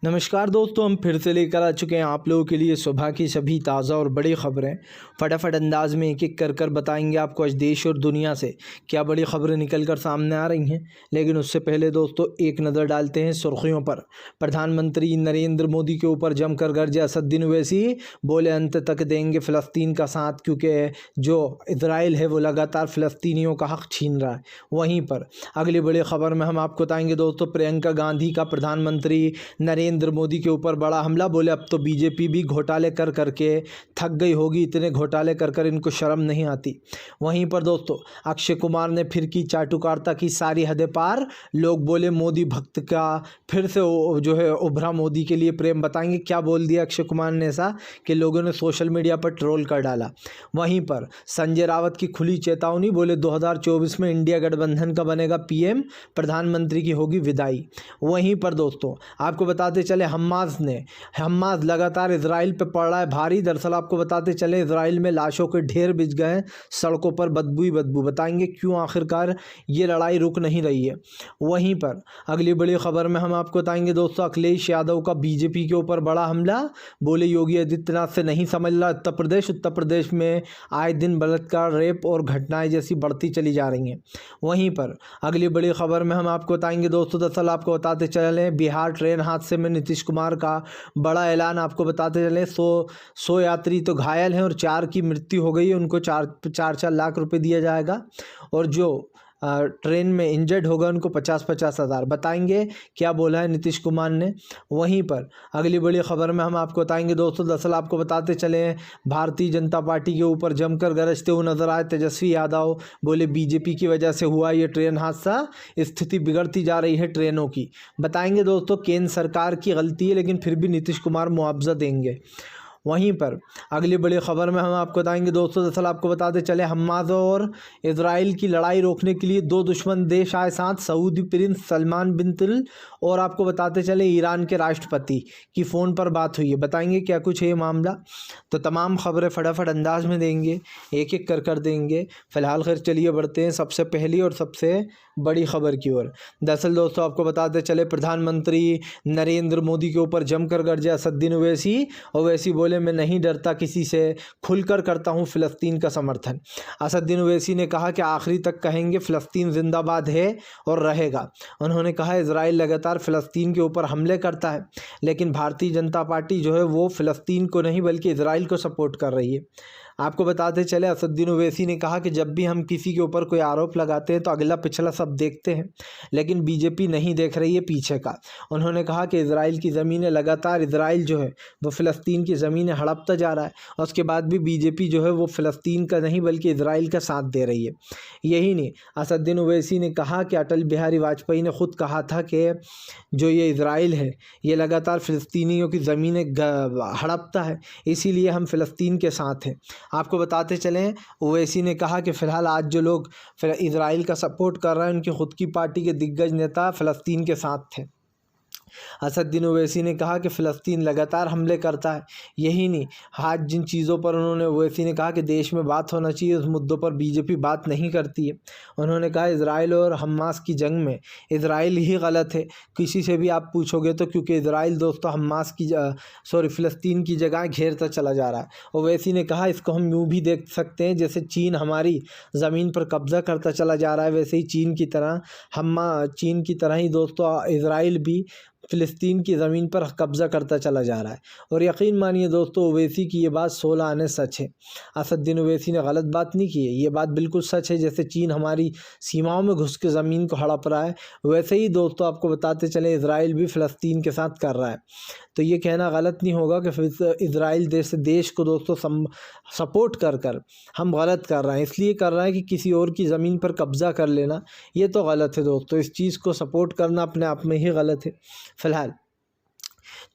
नमस्कार दोस्तों, हम फिर से लेकर आ चुके हैं आप लोगों के लिए सुबह की सभी ताज़ा और बड़ी ख़बरें। फटाफट अंदाज में एक एक कर बताएंगे आपको आज देश और दुनिया से क्या बड़ी ख़बरें निकल कर सामने आ रही हैं। लेकिन उससे पहले दोस्तों एक नज़र डालते हैं सुर्खियों पर। प्रधानमंत्री नरेंद्र मोदी के ऊपर जमकर गरजे असदुद्दीन ओवैसी, बोले अंत तक देंगे फ़लस्तीन का साथ, क्योंकि जो इजराइल है वो लगातार फ़लस्तीनियों का हक़ छीन रहा है। वहीं पर अगली बड़ी ख़बर में हम आपको बताएंगे दोस्तों, प्रियंका गांधी का प्रधानमंत्री नरेंद्र मोदी के ऊपर बड़ा हमला। बोले अब तो बीजेपी भी घोटाले कर करके थक गई होगी, इतने घोटाले कर कर इनको शर्म नहीं आती। वहीं पर दोस्तों अक्षय कुमार ने फिर की चाटुकारिता की सारी हदें पार। लोग बोले मोदी भक्त का फिर से जो है उभरा मोदी के लिए प्रेम। बताएंगे क्या बोल दिया अक्षय कुमार ने ऐसा कि लोगों ने सोशल मीडिया पर ट्रोल कर डाला। वहीं पर संजय रावत की खुली चेतावनी, बोले 2024 में इंडिया गठबंधन का बनेगा पीएम, प्रधानमंत्री की होगी विदाई। वहीं पर दोस्तों आपको बताते चले हमास लगातार इजराइल पे पड़ रहा है भारी। दरअसल आपको बताते चले इजराइल में लाशों के ढेर बिछ गए हैं, सड़कों पर बदबू ही बदबू। बताएंगे क्यों आखिरकार ये लड़ाई रुक नहीं रही है। वहीं पर अगली बड़ी खबर में हम आपको बताएंगे दोस्तों, अखिलेश यादव का बीजेपी के ऊपर बड़ा हमला। बोले योगी आदित्यनाथ से नहीं समझ रहा उत्तर प्रदेश में आए दिन बलात्कार, रेप और घटनाएं जैसी बढ़ती चली जा रही हैं। वहीं पर अगली बड़ी खबर में हम आपको बताएंगे दोस्तों, दरअसल आपको बताते चले बिहार ट्रेन हादसे में नीतीश कुमार का बड़ा ऐलान। आपको बताते चले 100 यात्री तो घायल हैं और 4 की मृत्यु हो गई है, उनको 4 लाख रुपए दिया जाएगा। और जो ट्रेन में इंजर्ड होगा उनको 50 हज़ार। बताएंगे क्या बोला है नीतीश कुमार ने। वहीं पर अगली बड़ी खबर में हम आपको बताएंगे दोस्तों, दरअसल आपको बताते चले भारतीय जनता पार्टी के ऊपर जमकर गरजते हुए नजर आए तेजस्वी यादव। बोले बीजेपी की वजह से हुआ ये ट्रेन हादसा, स्थिति बिगड़ती जा रही है ट्रेनों की। बताएंगे दोस्तों केंद्र सरकार की गलती है, लेकिन फिर भी नीतीश कुमार मुआवजा देंगे। वहीं पर अगली बड़ी खबर में हम आपको बताएंगे दोस्तों, दरअसल आपको बताते चले हमास और इजराइल की लड़ाई रोकने के लिए 2 दुश्मन देश आए साथ, सऊदी प्रिंस सलमान बिन तुल और आपको बताते चले ईरान के राष्ट्रपति की फ़ोन पर बात हुई है। बताएंगे क्या कुछ है ये मामला। तो तमाम खबरें फटाफट अंदाज में देंगे, एक एक कर देंगे। फिलहाल खैर चलिए बढ़ते हैं सबसे पहली और सबसे बड़ी खबर की ओर। दरअसल दोस्तों आपको बताते चले प्रधानमंत्री नरेंद्र मोदी के ऊपर जमकर गरजे असदुद्दीन ओवैसी बोले मैं नहीं डरता किसी से, खुलकर करता हूं फ़लस्तीन का समर्थन। असदुद्दीन ओवैसी ने कहा कि आखिरी तक कहेंगे फ़लस्तीन जिंदाबाद है और रहेगा। उन्होंने कहा इजराइल लगातार फ़लस्तीन के ऊपर हमले करता है, लेकिन भारतीय जनता पार्टी जो है वो फ़लस्तीन को नहीं बल्कि इजराइल को सपोर्ट कर रही है। आपको बताते चले असदुद्दीन ओवैसी ने कहा कि जब भी हम किसी के ऊपर कोई आरोप लगाते हैं तो अगला पिछला सब देखते हैं, लेकिन बीजेपी नहीं देख रही है पीछे का। उन्होंने कहा कि इजराइल की ज़मीनें लगातार इजराइल जो है वो फ़लस्तीन की ज़मीनें हड़पता जा रहा है, और उसके बाद भी बीजेपी जो है वो फ़लस्तीन का नहीं बल्कि इजराइल का साथ दे रही है। यही नहीं, असदुद्दीन ओवैसी ने कहा कि अटल बिहारी वाजपेयी ने खुद कहा था कि जो ये इजराइल है ये लगातार फ़लस्तीनियों की ज़मीनें हड़पता है, इसीलिए हम फ़लस्तीन के साथ हैं। आपको बताते चलें ओवैसी ने कहा कि फ़िलहाल आज जो लोग इजराइल का सपोर्ट कर रहे हैं उनकी खुद की पार्टी के दिग्गज नेता फ़लस्तीन के साथ थे। असदुद्दीन ओवैसी ने कहा कि फ़लस्तीन लगातार हमले करता है। यही नहीं, आज जिन चीज़ों पर उन्होंने ओवैसी ने कहा कि देश में बात होना चाहिए, उस मुद्दों पर बीजेपी बात नहीं करती है। उन्होंने कहा इजराइल और हमास की जंग में इजराइल ही गलत है। किसी से भी आप पूछोगे तो, क्योंकि इजराइल दोस्तों फ़लस्तीन की जगह घेरता चला जा रहा है। ओवैसी ने कहा इसको हम यूँ भी देख सकते हैं जैसे चीन हमारी ज़मीन पर कब्ज़ा करता चला जा रहा है, वैसे ही चीन की तरह ही दोस्तों इजराइल भी फ़लस्तीन की ज़मीन पर कब्ज़ा करता चला जा रहा है। और यकीन मानिए दोस्तों ओवैसी की ये बात 16 आने सच है। असदुद्दीन ओवैसी ने गलत बात नहीं की है, ये बात बिल्कुल सच है। जैसे चीन हमारी सीमाओं में घुस के ज़मीन को हड़प रहा है, वैसे ही दोस्तों आपको बताते चले इजराइल भी फ़लस्तीन के साथ कर रहा है। तो ये कहना गलत नहीं होगा कि फिर इजराइल देश को दोस्तों सपोर्ट कर हम गलत कर रहे हैं, इसलिए कर रहे हैं कि किसी और की ज़मीन पर कब्ज़ा कर लेना ये तो गलत है दोस्तों। इस चीज़ को सपोर्ट करना अपने आप में ही गलत है। फ़िलहाल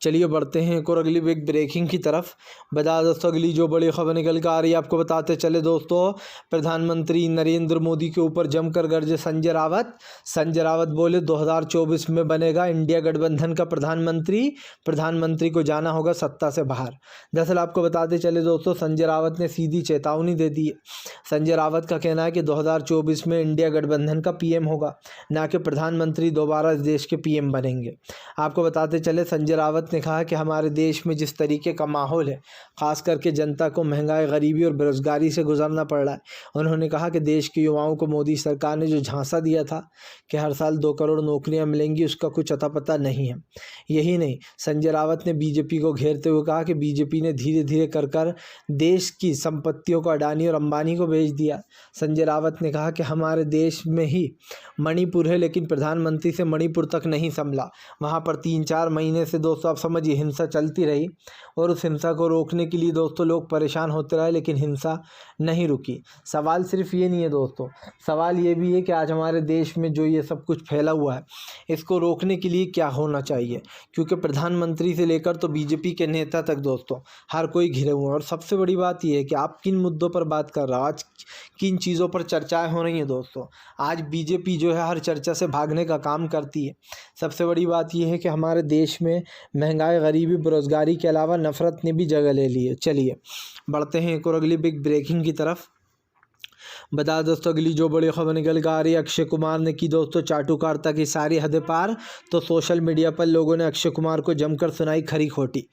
चलिए बढ़ते हैं एक और अगली बिग ब्रेकिंग की तरफ। बता दोस्तों अगली जो बड़ी खबर निकल कर आ रही है आपको बताते चले दोस्तों, प्रधानमंत्री नरेंद्र मोदी के ऊपर जमकर गरजे संजय रावत। संजय रावत बोले 2024 में बनेगा इंडिया गठबंधन का प्रधानमंत्री, प्रधानमंत्री को जाना होगा सत्ता से बाहर। दरअसल आपको बताते चले दोस्तों, संजय रावत ने सीधी चेतावनी दे दी है। संजय रावत का कहना है कि 2024 में इंडिया गठबंधन का पीएम होगा, ना कि प्रधानमंत्री दोबारा इस देश के पीएम बनेंगे। आपको बताते चले संजय रावत ने कहा कि हमारे देश में जिस तरीके का माहौल है, ख़ास करके जनता को महंगाई, गरीबी और बेरोज़गारी से गुजरना पड़ रहा है। उन्होंने कहा कि देश के युवाओं को मोदी सरकार ने जो झांसा दिया था कि हर साल 2 करोड़ नौकरियां मिलेंगी, उसका कुछ अता पता नहीं है। यही नहीं, संजय रावत ने बीजेपी को घेरते हुए कहा कि बीजेपी ने धीरे धीरे कर देश की संपत्तियों को अडानी और अंबानी को बेच दिया। संजय रावत ने कहा कि हमारे देश में ही मणिपुर है, लेकिन प्रधानमंत्री से मणिपुर तक नहीं संभला। वहाँ पर 3-4 महीने से दोस्तों आप समझिए हिंसा चलती रही, और उस हिंसा को रोकने के लिए दोस्तों लोग परेशान होते रहे, लेकिन हिंसा नहीं रुकी। सवाल सिर्फ ये नहीं है दोस्तों, सवाल ये भी है कि आज हमारे देश में जो ये सब कुछ फैला हुआ है, इसको रोकने के लिए क्या होना चाहिए, क्योंकि प्रधानमंत्री से लेकर तो बीजेपी के नेता तक दोस्तों हर कोई घिरे हुए हैं। और सबसे बड़ी बात ये है कि आप किन मुद्दों पर बात कर रहे हो, आज किन चीज़ों पर चर्चाएं हो रही हैं दोस्तों। आज बीजेपी जो है हर चर्चा से भागने का काम करती है। सबसे बड़ी बात यह है कि हमारे देश में महंगाई, गरीबी, बेरोज़गारी के अलावा नफ़रत ने भी जगह ले ली है। चलिए बढ़ते हैं एक और अगली बिग ब्रेकिंग की तरफ। बता दोस्तों अगली जो बड़ी खबर निकल कर आ रही है, अक्षय कुमार ने की दोस्तों चाटुकारिता की सारी हदें पार, तो सोशल मीडिया पर लोगों ने अक्षय कुमार को जमकर सुनाई खरी खोटी।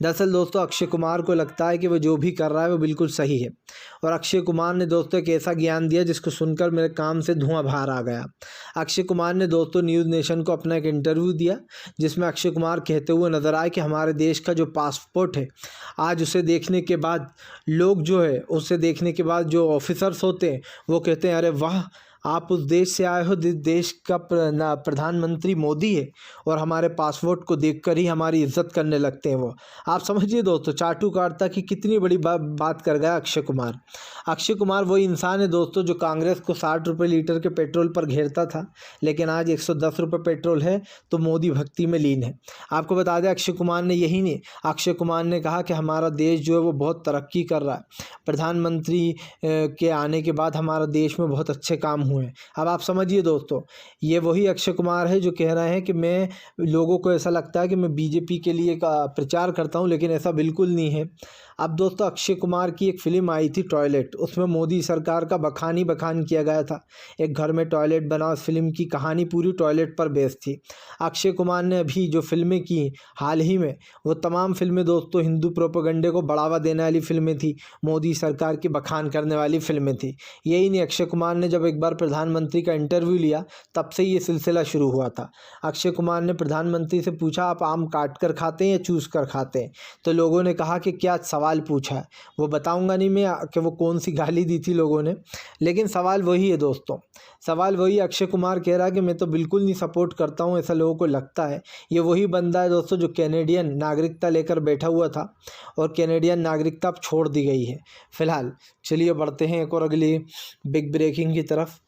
दरअसल दोस्तों अक्षय कुमार को लगता है कि वो जो भी कर रहा है वो बिल्कुल सही है, और अक्षय कुमार ने दोस्तों एक ऐसा ज्ञान दिया जिसको सुनकर मेरे कान से धुआं बाहर आ गया। अक्षय कुमार ने दोस्तों न्यूज़ नेशन को अपना एक इंटरव्यू दिया, जिसमें अक्षय कुमार कहते हुए नजर आए कि हमारे देश का जो पासपोर्ट है, आज उसे देखने के बाद लोग जो है, उसे देखने के बाद जो ऑफिसर्स होते हैं वो कहते हैं अरे वाह, आप उस देश से आए हो जिस देश का प्रधानमंत्री मोदी है, और हमारे पासपोर्ट को देखकर ही हमारी इज्जत करने लगते हैं वो। आप समझिए दोस्तों चाटुकारिता की कितनी बड़ी बात कर गया अक्षय कुमार। अक्षय कुमार वही इंसान है दोस्तों जो कांग्रेस को 60 रुपये लीटर के पेट्रोल पर घेरता था, लेकिन आज 110 रुपये पेट्रोल है तो मोदी भक्ति में लीन है। आपको बता दें अक्षय कुमार ने यही नहीं, अक्षय कुमार ने कहा कि हमारा देश जो है वो बहुत तरक्की कर रहा है, प्रधानमंत्री के आने के बाद हमारा देश में बहुत अच्छे काम हुए हैं। अब आप समझिए दोस्तों, ये वही अक्षय कुमार है जो कह रहे हैं कि मैं, लोगों को ऐसा लगता है कि मैं बीजेपी के लिए प्रचार करता हूं, लेकिन ऐसा बिल्कुल नहीं है। अब दोस्तों अक्षय कुमार की एक फ़िल्म आई थी टॉयलेट, उसमें मोदी सरकार का बखान किया गया था। एक घर में टॉयलेट बना, उस फिल्म की कहानी पूरी टॉयलेट पर बेस्ड थी। अक्षय कुमार ने अभी जो फिल्में की हाल ही में, वो तमाम फिल्में दोस्तों हिंदू प्रोपेगेंडे को बढ़ावा देने वाली फिल्में थी, मोदी सरकार की बखान करने वाली फिल्में थी। यही नहीं, अक्षय कुमार ने जब एक बार प्रधानमंत्री का इंटरव्यू लिया, तब से ये सिलसिला शुरू हुआ था। अक्षय कुमार ने प्रधानमंत्री से पूछा आप आम काट कर खाते हैं या चूस कर खाते हैं, तो लोगों ने कहा कि क्या सवाल पूछा है, वो बताऊंगा नहीं मैं कि वो कौन सी गाली दी थी लोगों ने, लेकिन सवाल वही है दोस्तों, सवाल वही। अक्षय कुमार कह रहा है कि मैं तो बिल्कुल नहीं सपोर्ट करता हूं, ऐसा लोगों को लगता है। ये वही बंदा है दोस्तों जो कैनेडियन नागरिकता लेकर बैठा हुआ था, और कैनेडियन नागरिकता अब छोड़ दी गई है फिलहाल। चलिए बढ़ते हैं एक और अगली बिग ब्रेकिंग की तरफ।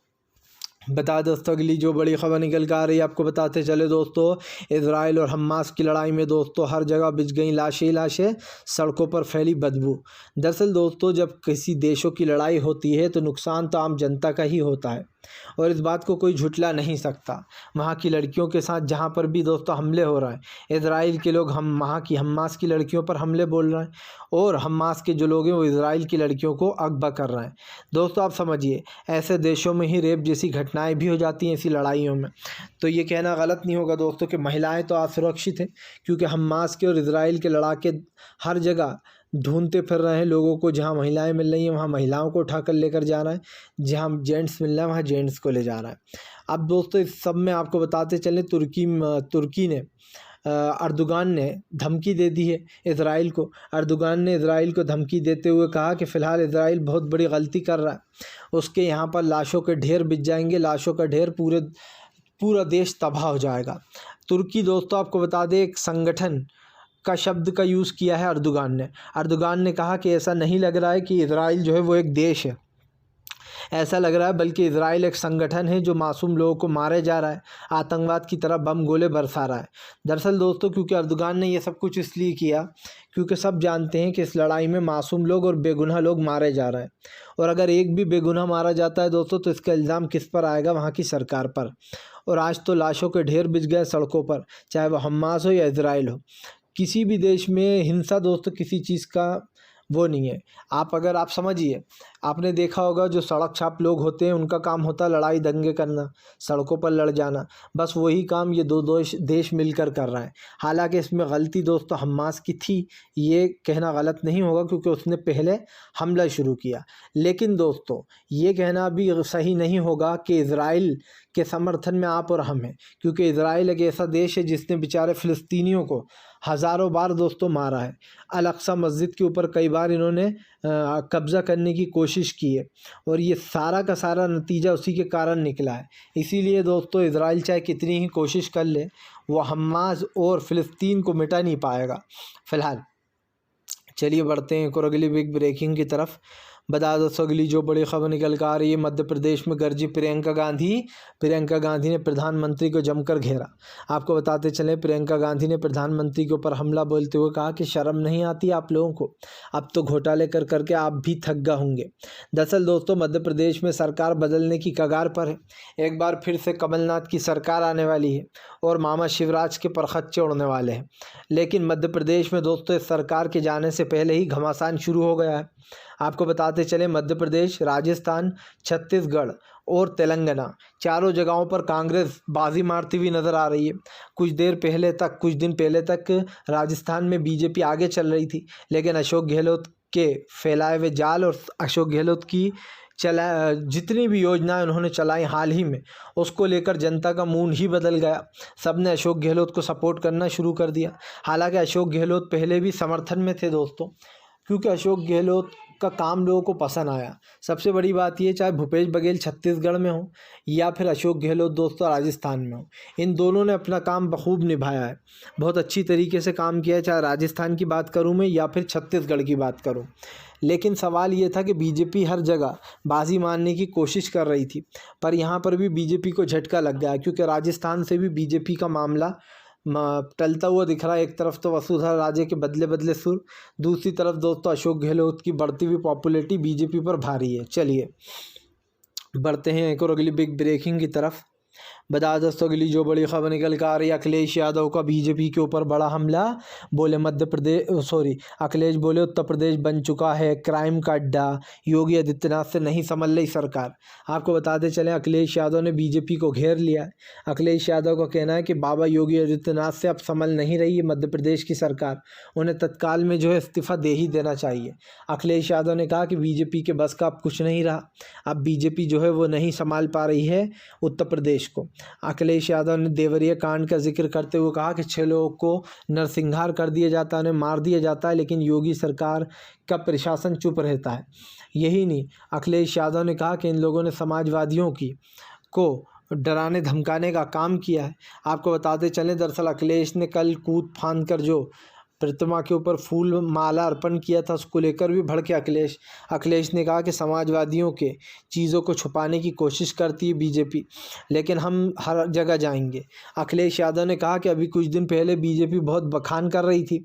बता दोस्तों अगली जो बड़ी खबर निकल कर आ रही है आपको बताते चले दोस्तों, इजराइल और हमास की लड़ाई में दोस्तों हर जगह बिछ गई लाशें ही लाशें, सड़कों पर फैली बदबू। दरअसल दोस्तों जब किसी देशों की लड़ाई होती है तो नुकसान तो आम जनता का ही होता है, और इस बात को कोई झुठला नहीं सकता। वहाँ की लड़कियों के साथ जहाँ पर भी दोस्तों हमले हो रहे हैं, इजराइल के लोग हम वहाँ की हमास की लड़कियों पर हमले बोल रहे हैं, और हमास के जो लोग हैं वो इजराइल की लड़कियों को अगवा कर रहे हैं। दोस्तों आप समझिए, ऐसे देशों में ही रेप जैसी घटनाएं भी हो जाती हैं ऐसी लड़ाइयों में। तो ये कहना गलत नहीं होगा दोस्तों कि महिलाएं तो असुरक्षित हैं, क्योंकि हमास के और इजराइल के लड़ाके हर जगह ढूंढते फिर रहे हैं लोगों को। जहां महिलाएं मिल रही हैं वहां महिलाओं को उठाकर लेकर जा रहा है, जहां जेंट्स मिल रहा है वहां जेंट्स को ले जा रहा है। अब दोस्तों इस सब में आपको बताते चलें, तुर्की ने अर्दोगान ने धमकी दे दी है इजराइल को। अर्दोगान ने इजराइल को धमकी देते हुए कहा कि फ़िलहाल इजराइल बहुत बड़ी गलती कर रहा है, उसके यहाँ पर लाशों के ढेर बिछ जाएंगे, लाशों का ढेर, पूरा देश तबाह हो जाएगा। तुर्की दोस्तों आपको बता दें एक संगठन का शब्द का यूज़ किया है अर्दोगान ने। अर्दोगान ने कहा कि ऐसा नहीं लग रहा है कि इजराइल जो है वो एक देश है, ऐसा लग रहा है बल्कि इजराइल एक संगठन है जो मासूम लोगों को मारे जा रहा है, आतंकवाद की तरह बम गोले बरसा रहा है। दरअसल दोस्तों क्योंकि अर्दोगान ने ये सब कुछ इसलिए किया क्योंकि सब जानते हैं कि इस लड़ाई में मासूम लोग और बेगुनाह लोग मारे जा रहे हैं, और अगर एक भी बेगुनाह मारा जाता है दोस्तों तो इसका इल्ज़ाम किस पर आएगा? वहाँ की सरकार पर। और आज तो लाशों के ढेर बिछ गए सड़कों पर, चाहे वह हमास हो या इजराइल हो। किसी भी देश में हिंसा दोस्तों किसी चीज़ का वो नहीं है। आप समझिए, आपने देखा होगा जो सड़क छाप लोग होते हैं उनका काम होता है लड़ाई दंगे करना, सड़कों पर लड़ जाना, बस वही काम ये दो देश मिलकर कर रहे हैं। हालांकि इसमें गलती दोस्तों हमास की थी, ये कहना गलत नहीं होगा क्योंकि उसने पहले हमला शुरू किया। लेकिन दोस्तों ये कहना भी सही नहीं होगा कि इजराइल के समर्थन में आप और हम हैं, क्योंकि इजराइल एक ऐसा देश है जिसने बेचारे फ़िलिस्तीनियों को हज़ारों बार दोस्तों मारा है। अल अक्सा मस्जिद के ऊपर कई बार इन्होंने कब्ज़ा करने की कोशिश की है, और ये सारा का सारा नतीजा उसी के कारण निकला है। इसीलिए दोस्तों इजराइल चाहे कितनी ही कोशिश कर ले, वो हमास और फ़िलिस्तीन को मिटा नहीं पाएगा फ़िलहाल। चलिए बढ़ते हैं एक और अगली बिग ब्रेकिंग की तरफ। बता दोस्तों अगली जो बड़ी खबर निकल कर आ रही है, मध्य प्रदेश में गरजी प्रियंका गांधी ने प्रधानमंत्री को जमकर घेरा। आपको बताते चलें, प्रियंका गांधी ने प्रधानमंत्री के ऊपर हमला बोलते हुए कहा कि शर्म नहीं आती आप लोगों को? अब तो घोटाले कर करके आप भी थक गए होंगे। दरअसल दोस्तों मध्य प्रदेश में सरकार बदलने की कगार पर है। एक बार फिर से कमलनाथ की सरकार आने वाली है और मामा शिवराज के परखच्चे उड़ने वाले हैं। लेकिन मध्य प्रदेश में दोस्तों इस सरकार के जाने से पहले ही घमासान शुरू हो गया है। आपको बताते चले, मध्य प्रदेश, राजस्थान, छत्तीसगढ़ और तेलंगाना चारों जगहों पर कांग्रेस बाजी मारती हुई नज़र आ रही है। कुछ दिन पहले तक राजस्थान में बीजेपी आगे चल रही थी, लेकिन अशोक गहलोत के फैलाए हुए जाल और अशोक गहलोत की जितनी भी योजनाएं उन्होंने चलाई हाल ही में, उसको लेकर जनता का मूड ही बदल गया। सबने अशोक गहलोत को सपोर्ट करना शुरू कर दिया। हालांकि अशोक गहलोत पहले भी समर्थन में थे दोस्तों, क्योंकि अशोक गहलोत का काम लोगों को पसंद आया। सबसे बड़ी बात ये, चाहे भूपेश बघेल छत्तीसगढ़ में हो या फिर अशोक गहलोत दोस्तों राजस्थान में हो, इन दोनों ने अपना काम बखूब निभाया है, बहुत अच्छी तरीके से काम किया है। चाहे राजस्थान की बात करूं मैं या फिर छत्तीसगढ़ की बात करूं। लेकिन सवाल ये था कि बीजेपी हर जगह बाजी मारने की कोशिश कर रही थी, पर यहाँ पर भी बीजेपी को झटका लग गया, क्योंकि राजस्थान से भी बीजेपी का मामला टलता हुआ दिख रहा है। एक तरफ तो वसुंधरा राजे के बदले बदले सुर, दूसरी तरफ दोस्तों अशोक गहलोत की बढ़ती हुई पॉपुलैरिटी बीजेपी पर भारी है। चलिए बढ़ते हैं एक और अगली बिग ब्रेकिंग की तरफ। बता दोस्तों अगली जो बड़ी खबर निकल कर आ रही है, अखिलेश यादव का बीजेपी के ऊपर बड़ा हमला। बोले अखिलेश बोले उत्तर प्रदेश बन चुका है क्राइम का अड्डा, योगी आदित्यनाथ से नहीं संभल रही सरकार। आपको बताते चलें, अखिलेश यादव ने बीजेपी को घेर लिया है। अखिलेश यादव का कहना है कि बाबा योगी आदित्यनाथ से अब संभल नहीं रही है मध्य प्रदेश की सरकार, उन्हें तत्काल में जो है इस्तीफा दे ही देना चाहिए। अखिलेश यादव ने कहा कि बीजेपी के बस का अब कुछ नहीं रहा, अब बीजेपी जो है वो नहीं संभाल पा रही है उत्तर प्रदेश को। अखिलेश यादव ने देवरिया कांड का जिक्र करते हुए कहा कि 6 लोगों को नरसंहार कर दिया जाता है, उन्हें मार दिया जाता है, लेकिन योगी सरकार का प्रशासन चुप रहता है। यही नहीं, अखिलेश यादव ने कहा कि इन लोगों ने समाजवादियों को डराने धमकाने का काम किया है। आपको बताते चलें, दरअसल अखिलेश ने कल कूद फांद कर जो प्रतिमा के ऊपर फूल माला अर्पण किया था, उसको लेकर भी भड़के अखिलेश ने कहा कि समाजवादियों के चीज़ों को छुपाने की कोशिश करती है बीजेपी, लेकिन हम हर जगह जाएंगे। अखिलेश यादव ने कहा कि अभी कुछ दिन पहले बीजेपी बहुत बखान कर रही थी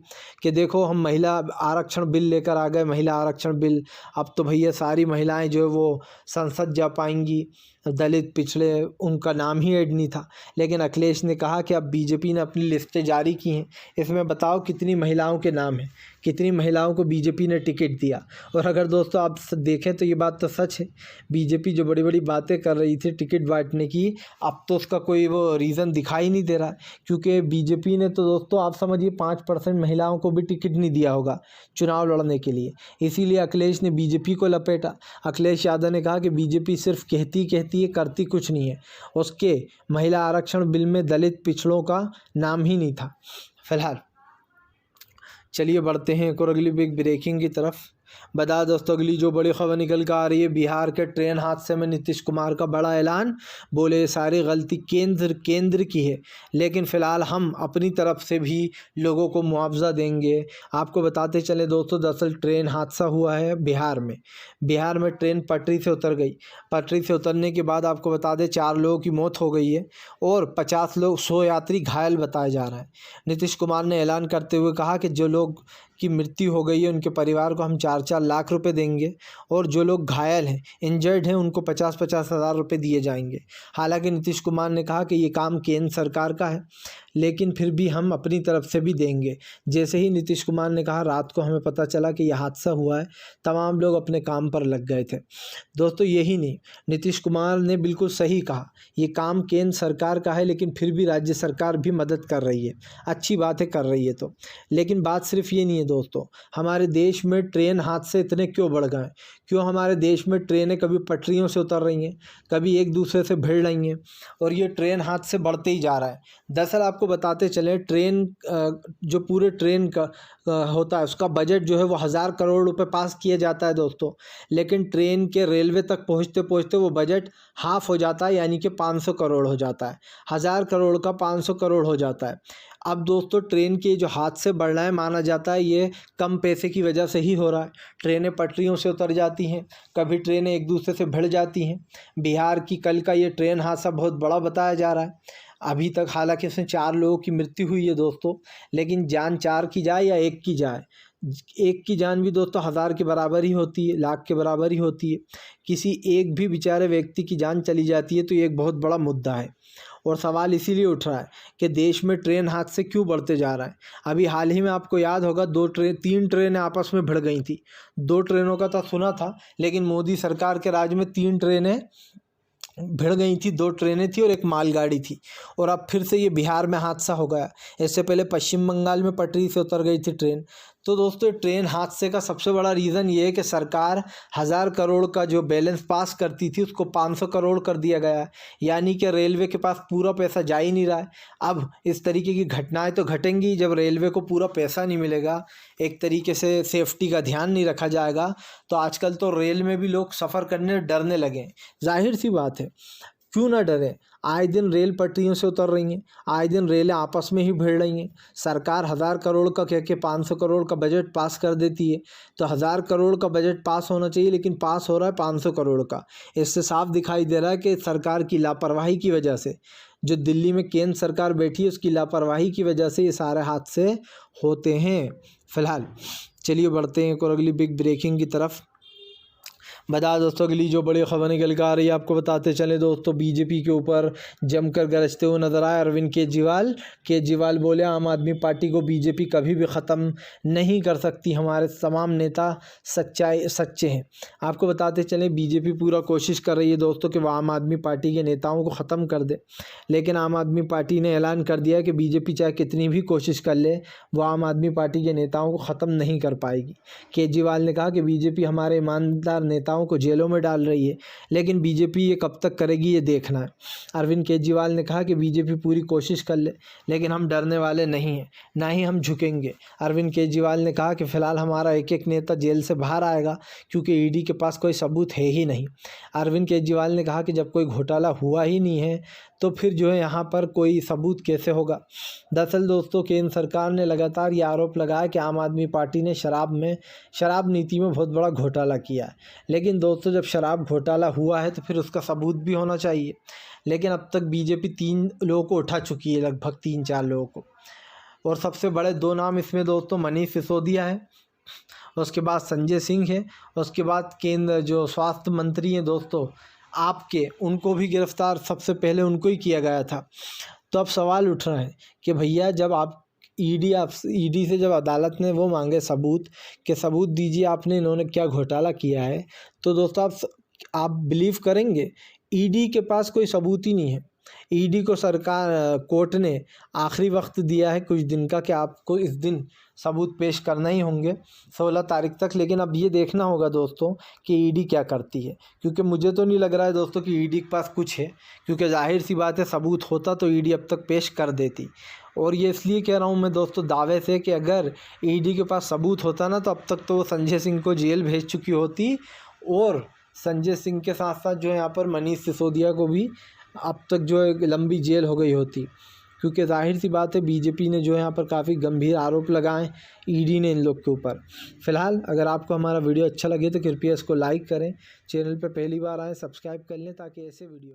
कि देखो हम महिला आरक्षण बिल लेकर आ गए, महिला आरक्षण बिल, अब तो भैया सारी महिलाएं जो है वो संसद जा पाएंगी, दलित पिछड़े उनका नाम ही ऐड नहीं था। लेकिन अखिलेश ने कहा कि अब बीजेपी ने अपनी लिस्टें जारी की हैं, इसमें बताओ कितनी महिलाओं के नाम हैं, कितनी महिलाओं को बीजेपी ने टिकट दिया। और अगर दोस्तों आप देखें तो ये बात तो सच है, बीजेपी जो बड़ी बड़ी बातें कर रही थी टिकट बांटने की, अब तो उसका कोई वो रीज़न दिखाई नहीं दे रहा, क्योंकि बीजेपी ने तो दोस्तों आप समझिए 5% महिलाओं को भी टिकट नहीं दिया होगा चुनाव लड़ने के लिए। इसीलिए अखिलेश ने बीजेपी को लपेटा। अखिलेश यादव ने कहा कि बीजेपी सिर्फ कहती है, करती कुछ नहीं है। उसके महिला आरक्षण बिल में दलित पिछड़ों का नाम ही नहीं था। फिलहाल चलिए बढ़ते हैं एक और अगली बिग ब्रेकिंग की तरफ। बता दोस्तों अगली जो बड़ी खबर निकल कर आ रही है, बिहार के ट्रेन हादसे में नीतीश कुमार का बड़ा ऐलान। बोले ये सारी गलती केंद्र की है, लेकिन फ़िलहाल हम अपनी तरफ से भी लोगों को मुआवजा देंगे। आपको बताते चले दोस्तों, दरअसल ट्रेन हादसा हुआ है बिहार में। बिहार में ट्रेन पटरी से उतर गई। पटरी से उतरने के बाद आपको बता दें 4 लोगों की मौत हो गई है और 100 यात्री घायल बताया जा रहा है। नीतीश कुमार ने ऐलान करते हुए कहा कि जो लोग की मृत्यु हो गई है उनके परिवार को हम 4-4 लाख रुपए देंगे और जो लोग घायल हैं, इंजर्ड हैं, उनको 50-50 हज़ार रुपये दिए जाएंगे। हालांकि नीतीश कुमार ने कहा कि ये काम केंद्र सरकार का है, लेकिन फिर भी हम अपनी तरफ से भी देंगे। जैसे ही नीतीश कुमार ने कहा, रात को हमें पता चला कि यह हादसा हुआ है, तमाम लोग अपने काम पर लग गए थे। दोस्तों यही नहीं, नीतीश कुमार ने बिल्कुल सही कहा, ये काम केंद्र सरकार का है, लेकिन फिर भी राज्य सरकार भी मदद कर रही है। अच्छी बात है, कर रही है तो। लेकिन बात सिर्फ ये नहीं है दोस्तों, हमारे देश में ट्रेन हादसे इतने क्यों बढ़ गए? क्यों हमारे देश में ट्रेनें कभी पटरियों से उतर रही हैं, कभी एक दूसरे से भिड़ रही हैं, और ये ट्रेन हादसे बढ़ते ही जा रहा है। दरअसल आपको बताते चले, ट्रेन जो पूरे ट्रेन का होता है, उसका बजट जो है वो 1000 करोड़ रुपए पास किया जाता है दोस्तों। लेकिन ट्रेन के रेलवे तक पहुंचते पहुंचते वो बजट हाफ हो जाता है, यानी कि 500 करोड़ हो जाता है। 1000 करोड़ का 500 करोड़ हो जाता है। अब दोस्तों ट्रेन के जो हादसे बढ़ रहा है, माना जाता है ये कम पैसे की वजह से ही हो रहा है। ट्रेनें पटरियों से उतर जाती हैं, कभी ट्रेनें एक दूसरे से भिड़ जाती हैं। बिहार की कल का ये ट्रेन हादसा बहुत बड़ा बताया जा रहा है। अभी तक हालांकि उसमें 4 लोगों की मृत्यु हुई है दोस्तों, लेकिन जान 4 की जाए या 1 की जाए, 1 की जान भी दोस्तों 1000 के बराबर ही होती है, लाख के बराबर ही होती है। किसी एक भी बेचारे व्यक्ति की जान चली जाती है तो ये एक बहुत बड़ा मुद्दा है। और सवाल इसीलिए उठ रहा है कि देश में ट्रेन हादसे क्यों बढ़ते जा रहा है। अभी हाल ही में आपको याद होगा 3 ट्रेनें आपस में भिड़ गई थी। 2 ट्रेनों का तो सुना था, लेकिन मोदी सरकार के राज में 3 ट्रेनें भिड़ गई थी। 2 ट्रेनें थी और 1 मालगाड़ी थी, और अब फिर से ये बिहार में हादसा हो गया। इससे पहले पश्चिम बंगाल में पटरी से उतर गई थी ट्रेन। तो दोस्तों ट्रेन हादसे का सबसे बड़ा रीज़न ये है कि सरकार 1000 करोड़ का जो बैलेंस पास करती थी उसको 500 करोड़ कर दिया गया है, यानी कि रेलवे के पास पूरा पैसा जा ही नहीं रहा है। अब इस तरीके की घटनाएं तो घटेंगी जब रेलवे को पूरा पैसा नहीं मिलेगा, एक तरीके से सेफ्टी का ध्यान नहीं रखा जाएगा। तो आजकल तो रेल में भी लोग सफ़र करने डरने लगे। जाहिर सी बात है, क्यों ना डरे। आए दिन रेल पटरियों से उतर रही हैं, आए दिन रेलें आपस में ही भिड़ रही हैं। सरकार 1000 करोड़ का कह के 500 करोड़ का बजट पास कर देती है। तो 1000 करोड़ का बजट पास होना चाहिए, लेकिन पास हो रहा है 500 करोड़ का। इससे साफ दिखाई दे रहा है कि सरकार की लापरवाही की वजह से, जो दिल्ली में केंद्र सरकार बैठी है उसकी लापरवाही की वजह से ये सारे हादसे होते हैं। फिलहाल चलिए बढ़ते हैं और अगली बिग ब्रेकिंग की तरफ। बता दोस्तों अगली जो बड़ी खबर निकल कर आ रही है, आपको बताते चले दोस्तों, बीजेपी के ऊपर जमकर गरजते हुए नजर आए अरविंद केजरीवाल बोले आम आदमी पार्टी को बीजेपी कभी भी ख़त्म नहीं कर सकती, हमारे तमाम नेता सच्चे हैं। आपको बताते चले बीजेपी पूरा कोशिश कर रही है दोस्तों कि वह आम आदमी पार्टी के नेताओं को ख़त्म कर दे, लेकिन आम आदमी पार्टी ने ऐलान कर दिया कि बीजेपी चाहे कितनी भी कोशिश कर ले, वो आम आदमी पार्टी के नेताओं को ख़त्म नहीं कर पाएगी। केजरीवाल ने कहा कि बीजेपी हमारे ईमानदार नेताओं को जेलों में डाल रही है, लेकिन बीजेपी ये कब तक करेगी ये देखना है। अरविंद केजरीवाल ने कहा कि बीजेपी पूरी कोशिश कर ले, लेकिन हम डरने वाले नहीं हैं, ना ही हम झुकेंगे। अरविंद केजरीवाल ने कहा कि फ़िलहाल हमारा एक एक नेता जेल से बाहर आएगा, क्योंकि ईडी के पास कोई सबूत है ही नहीं। अरविंद केजरीवाल ने कहा कि जब कोई घोटाला हुआ ही नहीं है तो फिर जो है यहाँ पर कोई सबूत कैसे होगा। दरअसल दोस्तों केंद्र सरकार ने लगातार ये आरोप लगाया कि आम आदमी पार्टी ने शराब नीति में बहुत बड़ा घोटाला किया है। लेकिन दोस्तों जब शराब घोटाला हुआ है तो फिर उसका सबूत भी होना चाहिए। लेकिन अब तक बीजेपी 3 लोगों को उठा चुकी है, लगभग 3-4 लोगों को, और सबसे बड़े 2 नाम इसमें दोस्तों मनीष सिसोदिया है, उसके बाद संजय सिंह है, उसके बाद केंद्र जो स्वास्थ्य मंत्री हैं दोस्तों आपके, उनको भी गिरफ्तार सबसे पहले उनको ही किया गया था। तो अब सवाल उठ रहा है कि भैया जब आप ईडी से जब अदालत ने वो मांगे सबूत कि सबूत दीजिए आपने इन्होंने क्या घोटाला किया है, तो दोस्तों आप बिलीव करेंगे ईडी के पास कोई सबूत ही नहीं है। ईडी को सरकार कोर्ट ने आखिरी वक्त दिया है कुछ दिन का कि आपको इस दिन सबूत पेश करना ही होंगे 16 तारीख तक। लेकिन अब ये देखना होगा दोस्तों कि ईडी क्या करती है, क्योंकि मुझे तो नहीं लग रहा है दोस्तों कि ईडी के पास कुछ है, क्योंकि जाहिर सी बात है सबूत होता तो ईडी अब तक पेश कर देती। और ये इसलिए कह रहा हूँ मैं दोस्तों दावे से कि अगर ईडी के पास सबूत होता ना तो अब तक तो वो संजय सिंह को जेल भेज चुकी होती, और संजय सिंह के साथ साथ जो है यहाँ पर मनीष सिसोदिया को भी अब तक जो है लंबी जेल हो गई होती। क्योंकि जाहिर सी बात है बीजेपी ने जो है यहाँ पर काफ़ी गंभीर आरोप लगाए ईडी ने इन लोग के ऊपर। फ़िलहाल अगर आपको हमारा वीडियो अच्छा लगे तो कृपया इसको लाइक करें, चैनल पर पहली बार आए सब्सक्राइब कर लें ताकि ऐसे वीडियो